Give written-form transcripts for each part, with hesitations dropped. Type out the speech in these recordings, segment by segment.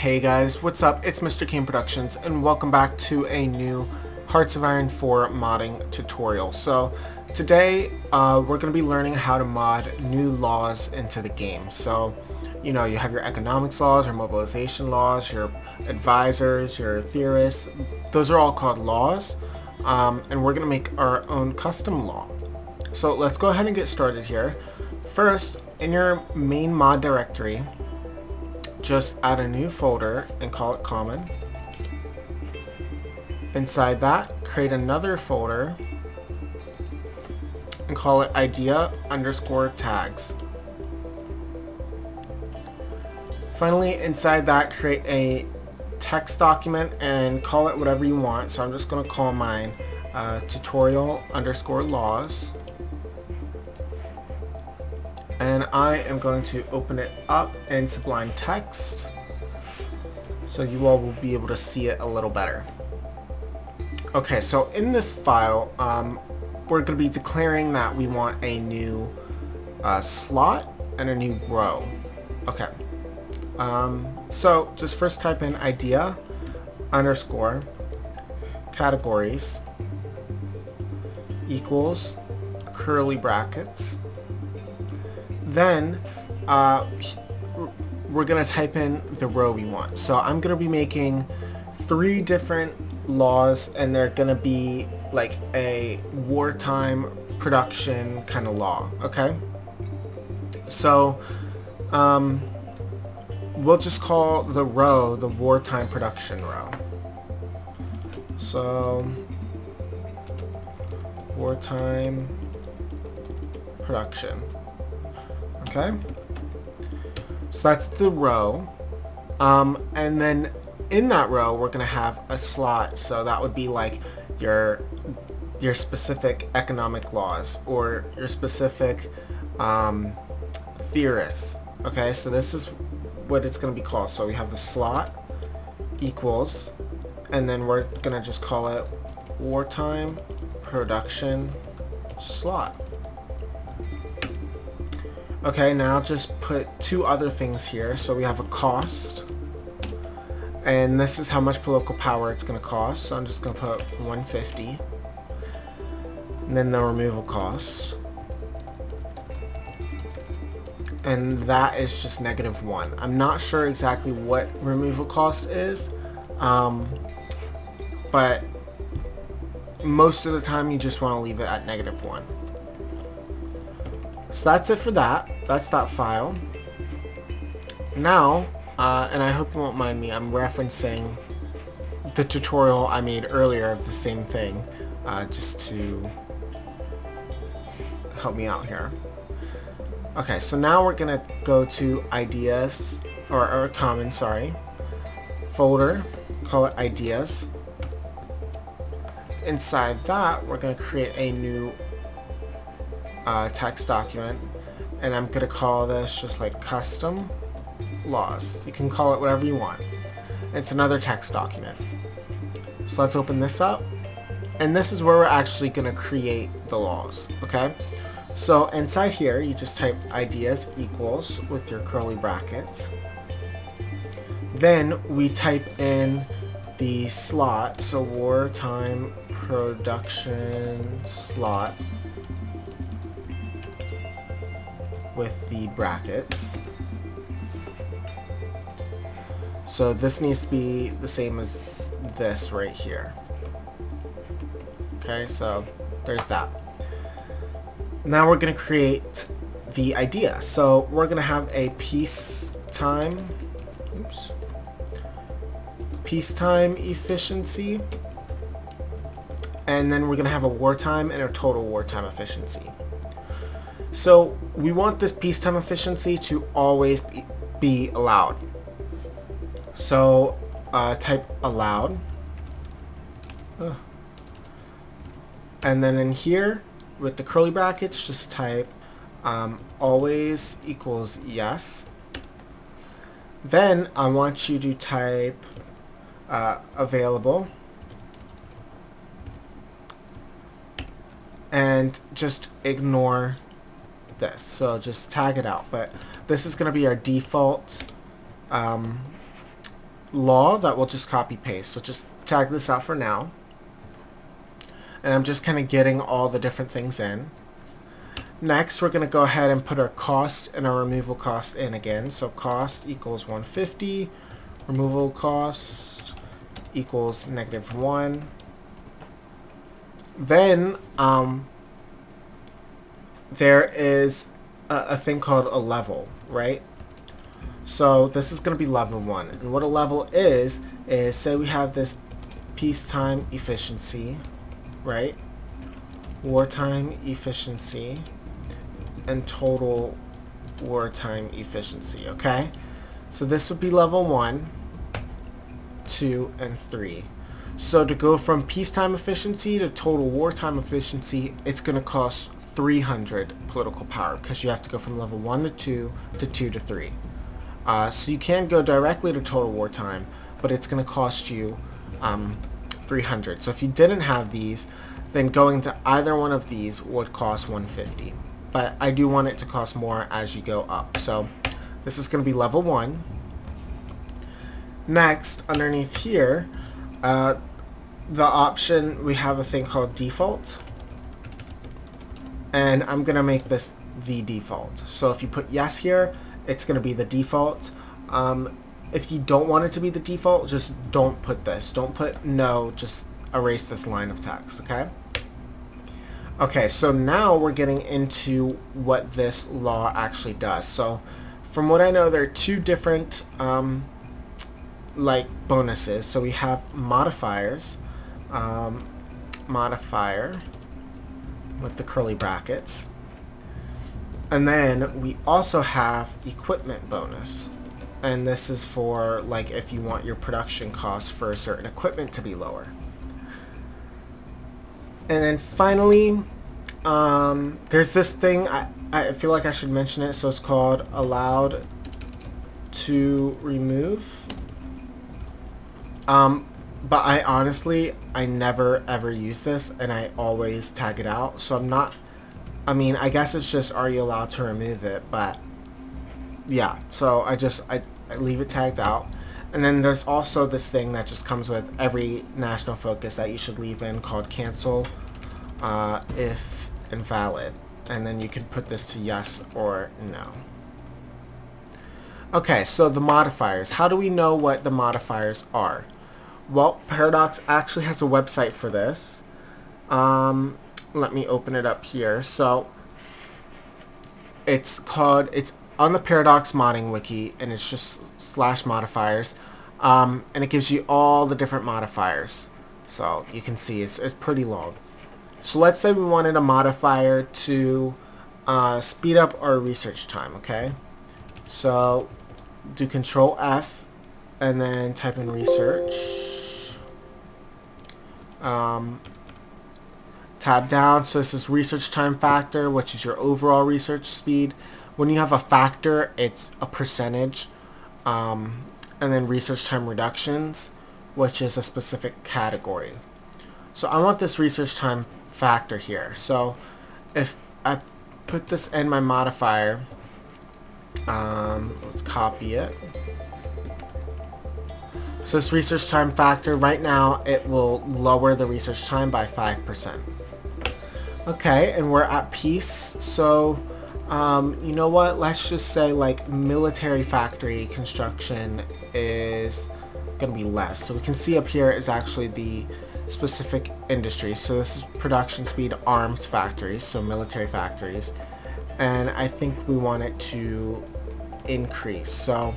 Hey guys, what's up? It's MrKmproductions and welcome back to a new Hearts of Iron 4 modding tutorial. So today we're going to be learning how to mod new laws into the game. So you know, you have your economics laws, your mobilization laws, your advisors, your theorists. Those are all called laws, and we're going to make our own custom law. So let's go ahead and get started here. First, in your main mod directory, just add a new folder and call it common. Inside that, create another folder and call it idea_tags. Finally, inside that, create a text document and call it whatever you want. So I'm just going to call mine tutorial_laws. And I am going to open it up in Sublime Text so you all will be able to see it a little better. Okay, so in this file, we're going to be declaring that we want a new slot and a new row. Okay, so just first type in idea_categories equals curly brackets. Then we're going to type in the row we want. So I'm going to be making 3 different laws, and they're going to be like a wartime production kind of law. Okay, so we'll just call the row the wartime production row. So wartime production. Okay, so that's the row, and then in that row we're gonna have a slot, so that would be like your specific economic laws or your specific theorists. Okay, so this is what it's gonna be called. So we have the slot equals, and then we're gonna just call it wartime production slot. Okay, now just put 2 other things here. So we have a cost, and this is how much political power it's going to cost. So I'm just going to put 150, and then the removal cost, and that is just -1. I'm not sure exactly what removal cost is, but most of the time you just want to leave it at -1. So that's it for that. That's that file. Now, and I hope you won't mind me, I'm referencing the tutorial I made earlier of the same thing, just to help me out here. Okay, so now we're gonna go to ideas, or common, sorry, folder, call it ideas. Inside that, we're gonna create a new text document, and I'm gonna call this just like custom laws. You can call it whatever you want. It's another text document. So let's open this up, and this is where we're actually gonna create the laws. Okay, so inside here you just type ideas equals with your curly brackets, then we type in the slot, so wartime production slot with the brackets. So this needs to be the same as this right here. Okay, so there's that. Now we're going to create the idea. So we're going to have a peacetime efficiency, and then we're going to have a wartime and a total wartime efficiency. So we want this peacetime efficiency to always be allowed. So type allowed. And then in here with the curly brackets, just type always equals yes. Then I want you to type available, and just ignore this, so just tag it out. But this is going to be our default law that we'll just copy paste. So just tag this out for now. And I'm just kind of getting all the different things in. Next, we're going to go ahead and put our cost and our removal cost in again. So cost equals 150, removal cost equals -1. Then there is a thing called a level, right? So this is going to be level 1. And what a level is say we have this peacetime efficiency, right? Wartime efficiency and total wartime efficiency, okay? So this would be level 1, 2, and 3. So to go from peacetime efficiency to total wartime efficiency, it's going to cost 300 political power because you have to go from level 1 to 2 to 2 to 3. So you can go directly to total wartime, but it's going to cost you 300. So if you didn't have these, then going to either one of these would cost 150. But I do want it to cost more as you go up. So this is going to be level 1. Next, underneath here, the option, we have a thing called default. And I'm going to make this the default. So if you put yes here, it's going to be the default. If you don't want it to be the default, just don't put this. Don't put no, just erase this line of text, okay? Okay, so now we're getting into what this law actually does. So from what I know, there are two different like bonuses. So we have modifiers, modifier with the curly brackets. And then we also have equipment bonus. And this is for like if you want your production costs for a certain equipment to be lower. And then finally, there's this thing, I feel like I should mention it, so it's called allowed to remove. But I honestly never ever use this, and I always tag it out, so I'm not, I mean, I guess it's just are you allowed to remove it, but yeah, so I leave it tagged out. And then there's also this thing that just comes with every national focus that you should leave in called cancel if invalid. And then you can put this to yes or no. Okay, so the modifiers. How do we know what the modifiers are? Well, Paradox actually has a website for this. Let me open it up here. So it's on the Paradox modding wiki, and it's just /modifiers. And it gives you all the different modifiers. So you can see it's pretty long. So let's say we wanted a modifier to speed up our research time, okay? So do Control F and then type in research. Tab down, so this is research time factor, which is your overall research speed. When you have a factor, it's a percentage. And then research time reductions, which is a specific category. So I want this research time factor here. So if I put this in my modifier, let's copy it. So this research time factor, right now it will lower the research time by 5%. Okay, and we're at peace. So you know what, let's just say like military factory construction is going to be less. So we can see up here is actually the specific industry. So this is production speed arms factories, so military factories. And I think we want it to increase. So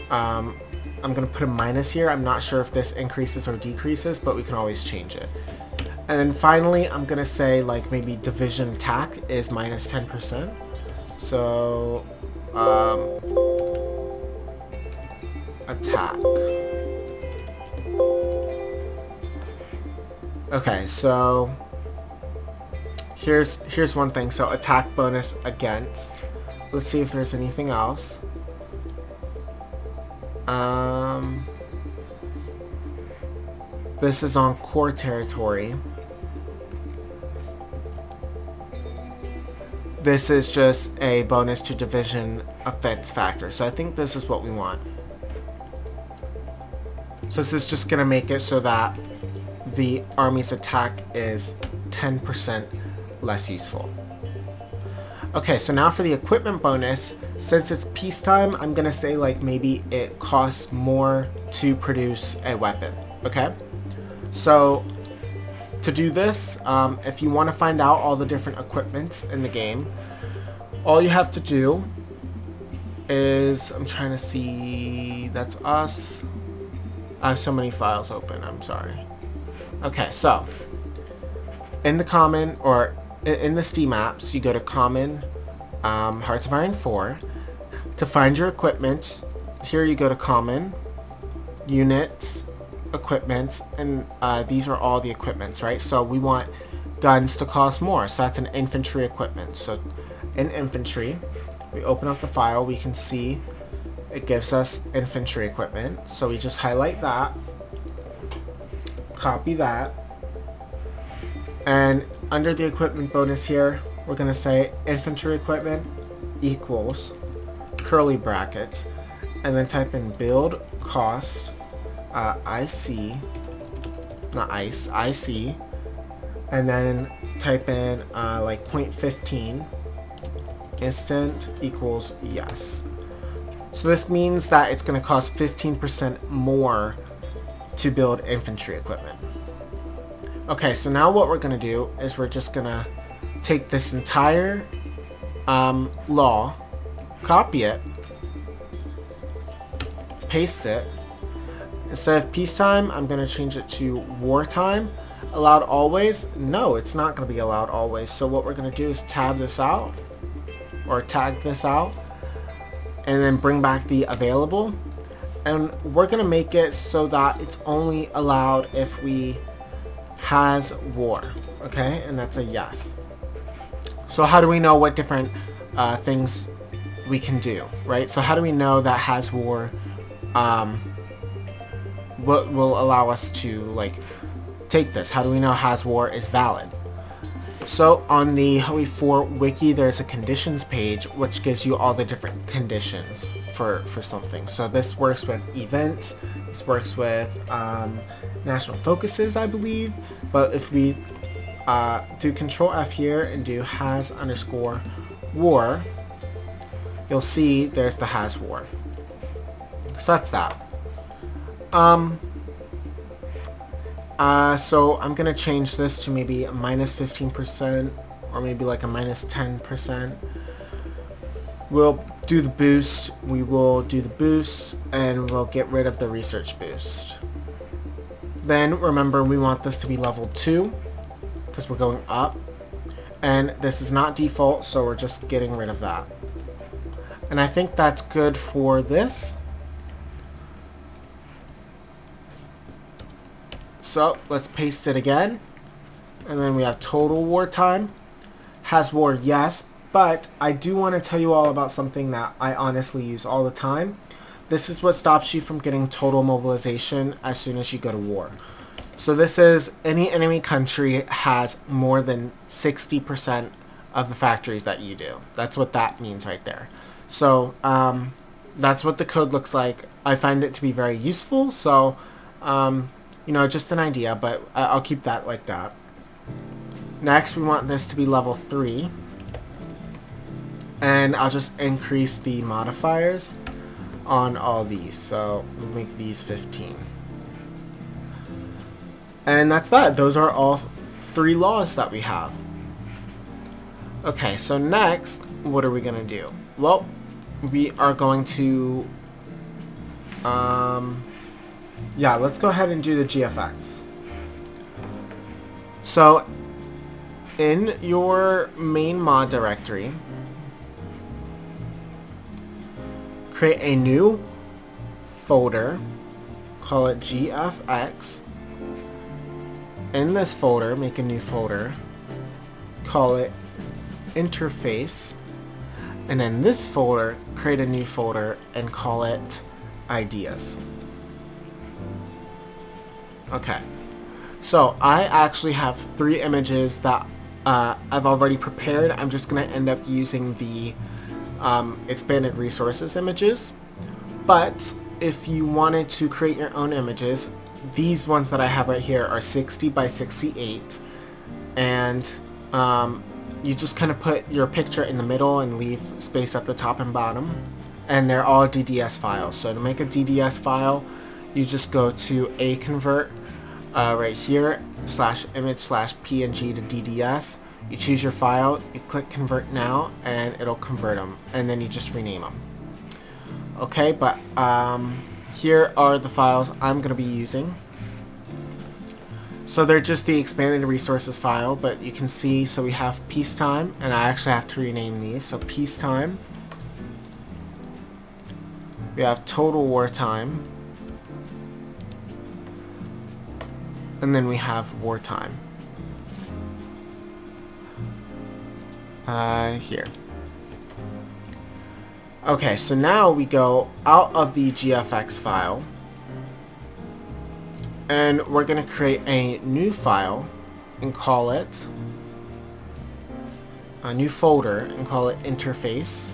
I'm going to put a minus here. I'm not sure if this increases or decreases, but we can always change it. And then finally, I'm going to say like maybe division attack is minus 10%. So attack. Okay, so here's one thing. So attack bonus against. Let's see if there's anything else. This is on core territory. This is just a bonus to division offense factor. So I think this is what we want. So this is just going to make it so that the army's attack is 10% less useful. Okay, so now for the equipment bonus, since it's peacetime, I'm going to say like maybe it costs more to produce a weapon, okay? So to do this, if you want to find out all the different equipments in the game, all you have to do is, I'm trying to see, that's us. I have so many files open, I'm sorry. Okay, so in the common, or in the Steam apps, you go to Common, Hearts of Iron 4. To find your equipment, here you go to Common, Units, Equipments, and these are all the equipments, right? So we want guns to cost more, so that's an infantry equipment. So in infantry, we open up the file, we can see it gives us infantry equipment. So we just highlight that, copy that, and under the equipment bonus here, we're going to say infantry equipment equals curly brackets, and then type in build cost IC, not ICE, IC, and then type in like 0.15 instant equals yes. So this means that it's going to cost 15% more to build infantry equipment. Okay, so now what we're going to do is we're just going to take this entire law, copy it, paste it. Instead of peacetime, I'm going to change it to wartime. Allowed always? No, it's not going to be allowed always. So what we're going to do is tab this out, or tag this out, and then bring back the available. And we're going to make it so that it's only allowed if we has war, okay? And that's a yes. So how do we know what different things we can do, right? So how do we know that has war what will allow us to like take this? How do we know has war is valid? So on the HOE4 wiki, there's a conditions page which gives you all the different conditions for something. So this works with events, this works with national focuses, I believe. But if we do Control F here and do has underscore war, you'll see there's the has war. So that's that. So I'm gonna change this to maybe a minus 15% or maybe like a minus 10%. We'll do the boost, we will do the boost, and we'll get rid of the research boost. Then remember, we want this to be level 2 because we're going up, and this is not default, so we're just getting rid of that. And I think that's good for this. So let's paste it again, and then we have total wartime. Has war, yes, but I do want to tell you all about something that I honestly use all the time. This is what stops you from getting total mobilization as soon as you go to war. So this is any enemy country has more than 60% of the factories that you do. That's what that means right there. So that's what the code looks like. I find it to be very useful, so you know, just an idea, but I'll keep that like that. Next, we want this to be level 3. And I'll just increase the modifiers on all these. So we'll make these 15. And that's that. Those are all 3 laws that we have. Okay, so next, what are we going to do? Well, we are going to... yeah, let's go ahead and do the GFX. So, in your main mod directory, create a new folder, call it GFX. In this folder, make a new folder, call it interface. And in this folder, create a new folder and call it ideas. Okay, so I actually have 3 images that I've already prepared. I'm just going to end up using the expanded resources images. But if you wanted to create your own images, these ones that I have right here are 60 by 68, and you just kind of put your picture in the middle and leave space at the top and bottom, and they're all DDS files. So to make a DDS file, you just go to convert right here, /image/png to DDS. You choose your file, you click convert now, and it'll convert them, and then you just rename them. Okay, but here are the files I'm going to be using. So they're just the expanded resources file, but you can see, so we have peacetime, and I actually have to rename these. So peacetime, we have total wartime, and then we have wartime. Here. Okay, so now we go out of the GFX file, and we're going to create a new file and call it a new folder and call it interface.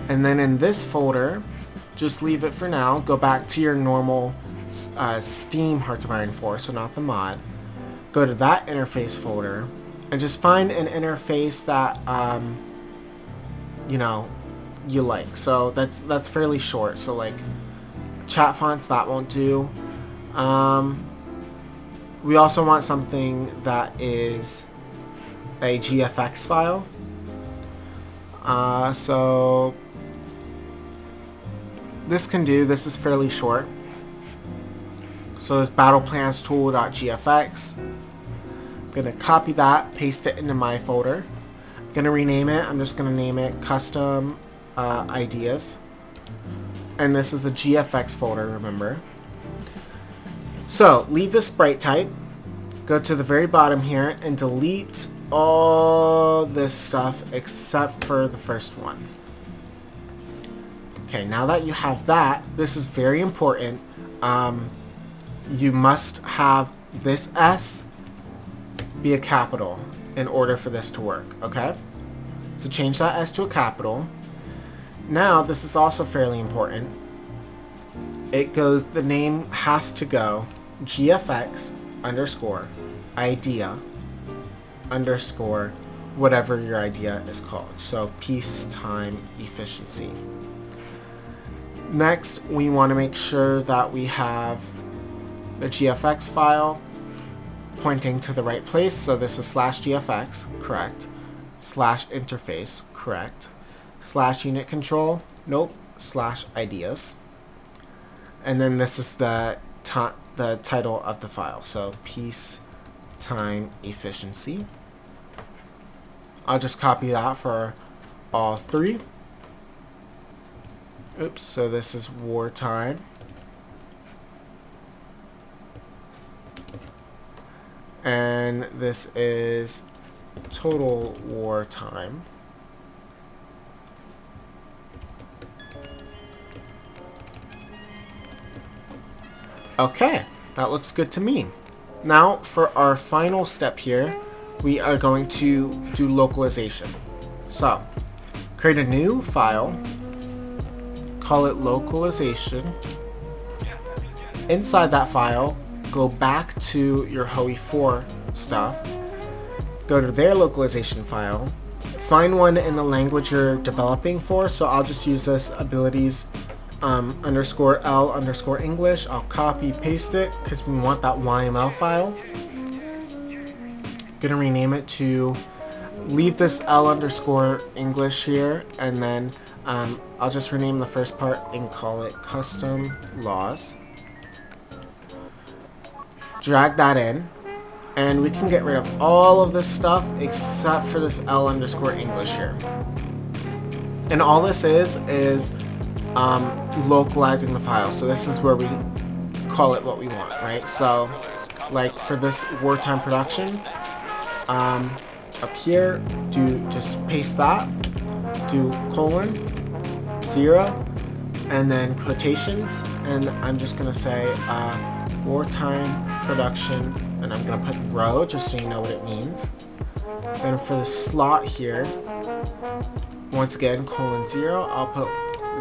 And then in this folder, just leave it for now. Go back to your normal Steam Hearts of Iron 4, so not the mod. Go to that interface folder and just find an interface that you know, you like. So that's fairly short. So like chat fonts, that won't do. We also want something that is a GFX file. So this can do. This is fairly short. So it's battleplanstool.gfx. I'm gonna copy that, paste it into my folder. I'm gonna rename it. I'm just gonna name it custom ideas. And this is the GFX folder, remember. So leave the sprite type, go to the very bottom here and delete all this stuff except for the first one. Okay, now that you have that, this is very important. You must have this S be a capital in order for this to work, okay? So change that S to a capital. Now, this is also fairly important. It goes, the name has to go GFX _ idea _ whatever your idea is called. So peacetime efficiency. Next, we want to make sure that we have the GFX file pointing to the right place. So this is /GFX, correct. /interface, correct. /unit control, nope. /ideas. And then this is the title of the file. So peacetime efficiency. I'll just copy that for all three. Oops, so this is wartime. And this is total wartime. Okay, that looks good to me. Now for our final step here, we are going to do localization. So, create a new file, call it localization. Inside that file, go back to your HOE4 stuff, go to their localization file, find one in the language you're developing for. So I'll just use this abilities _L _English. I'll copy paste it because we want that YML file. Gonna rename it to, leave this L _ English here, and then I'll just rename the first part and call it custom laws. Drag that in, and we can get rid of all of this stuff except for this L _ English here. And all this is localizing the file. So this is where we call it what we want, right? So like for this wartime production, up here, just paste that, do :0, and then quotations, and I'm just gonna say wartime production, and I'm gonna put row just so you know what it means. Then for the slot here, once again :0, I'll put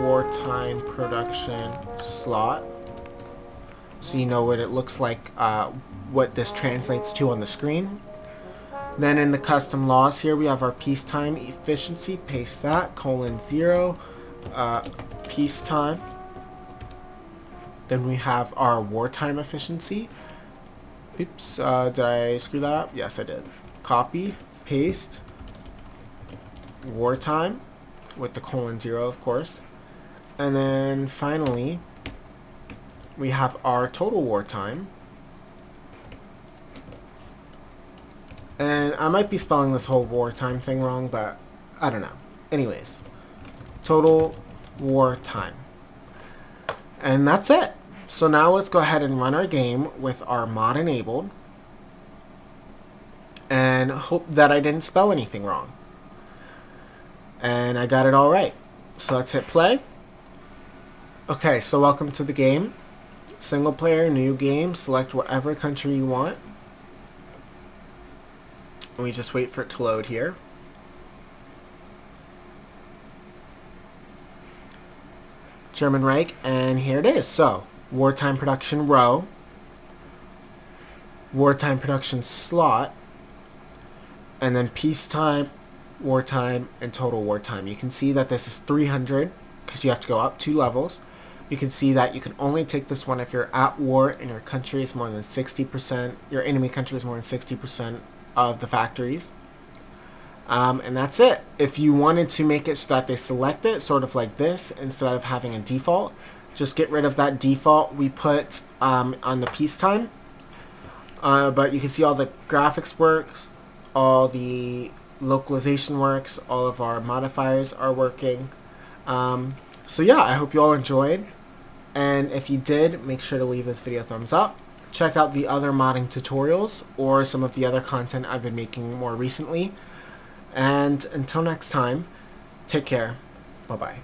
wartime production slot, so you know what it looks like, what this translates to on the screen. Then in the custom laws here, we have our peacetime efficiency. Paste that, :0, peacetime. Then we have our wartime efficiency. Oops, did I screw that up? Yes, I did. Copy, paste, wartime, with the :0, of course. And then finally, we have our total wartime. And I might be spelling this whole wartime thing wrong, but I don't know. Anyways, total wartime. And that's it. So now let's go ahead and run our game with our mod enabled. And hope that I didn't spell anything wrong. And I got it all right. So let's hit play. Okay, so welcome to the game. Single player, new game. Select whatever country you want. We just wait for it to load here. German Reich, and here it is. So, wartime production row, wartime production slot, and then peacetime, wartime, and total wartime. You can see that this is 300 because you have to go up 2 levels. You can see that you can only take this one if you're at war and your country is more than 60%, your enemy country is more than 60% of the factories. And that's it. If you wanted to make it so that they select it, sort of like this, instead of having a default, just get rid of that default we put on the peacetime. But you can see all the graphics works, all the localization works, all of our modifiers are working. So yeah, I hope you all enjoyed. And if you did, make sure to leave this video a thumbs up. Check out the other modding tutorials or some of the other content I've been making more recently. And until next time, take care. Bye-bye.